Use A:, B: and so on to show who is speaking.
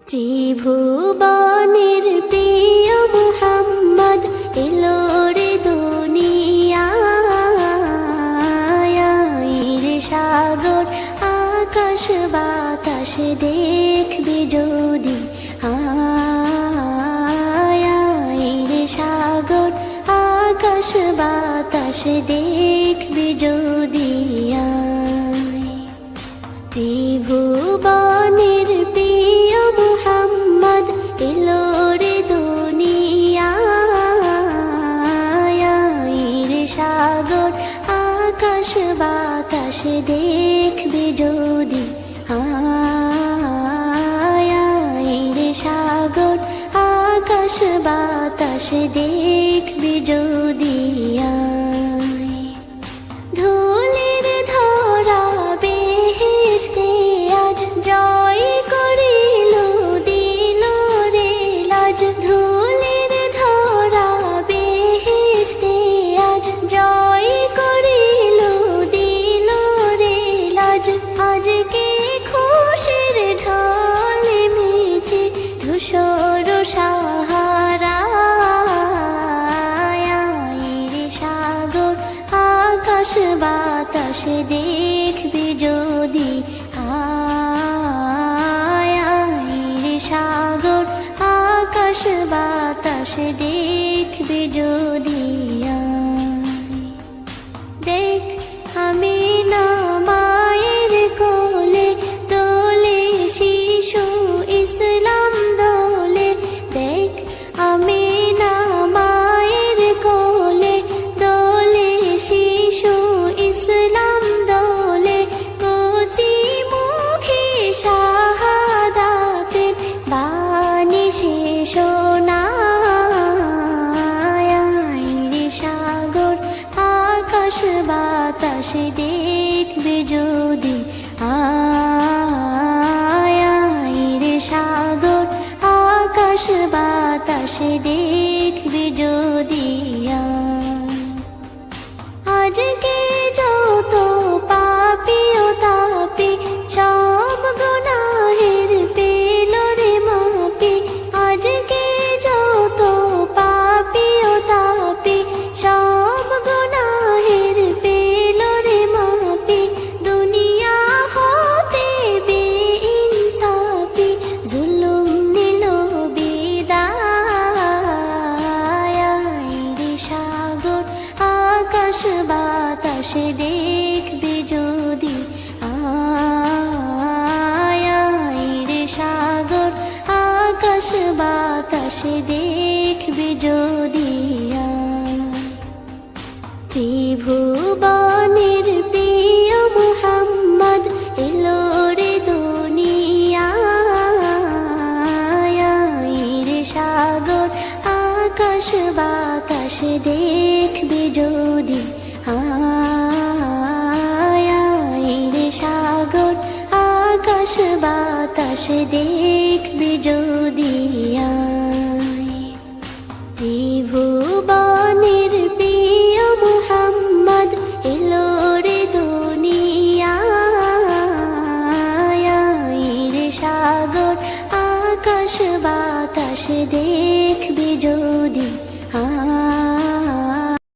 A: ত্রিভুবনের প্রিয় মুহাম্মদ এলো রে দুনিয়ায় রে সাগর আকাশ বাতাস দেখবি যদি রে সাগর আকাশ বাতাস দেখবি যদি ত্রিভুবনের প্রিয় মুহাম্মদ এলো রে দুনিয়ায় রে সাগর আকাশ বাতাস দেখবি যদি রে সাগর আকাশ বাতাস দেখবি যদি ধুলির ধরা বেহেশতে আজ জয় করিল দিল রে লাজ ধুলির ধরা বেহেশতে আজ জয় করিল দিল রে লাজ আজকে খুশির ঢল নেমেছে ধূসর সাহারা রে সাগর আকাশ বাতাস দেখবি যদি রে সাগর আকাশ বাতাস দেখবি যদি দেখ আমি না মায়ের কোলে দোলে শিশু ইসলাম দোলে দেখ আমি না মায়ের কোলে দোলে শিশু ইসলাম দোলে কচি মুখে শাহাদাতের বাণী শেষ রে সাগর আকাশ বাতাস দেখবি যদি রে সাগর আকাশ বাতাস দেখবি যদি আজকে যত পাপী ও তাপী সব গুনাহের পেল রে মাপি আজকে যত পাপী ও তাপী সব গুনাহের পেল রে মাপি দুনিয়া হতে বেইনসাফি জুলুম নিল বিদায় রে সাগর আকাশ বাতাস দেখবি যদি রে সাগর আকাশ বাতাস দেখবি যদি ত্রিভুবনের প্রিয় মুহাম্মদ এলো রে দুনিয়ায় রে সাগর আকাশ বাতাস দেখবি যদি রে সাগর আকাশ বাতাস দেখবি যদি ত্রিভুবনের প্রিয় মুহাম্মদ এলো রে দুনিয়ায় রে সাগর আকাশ বাতাস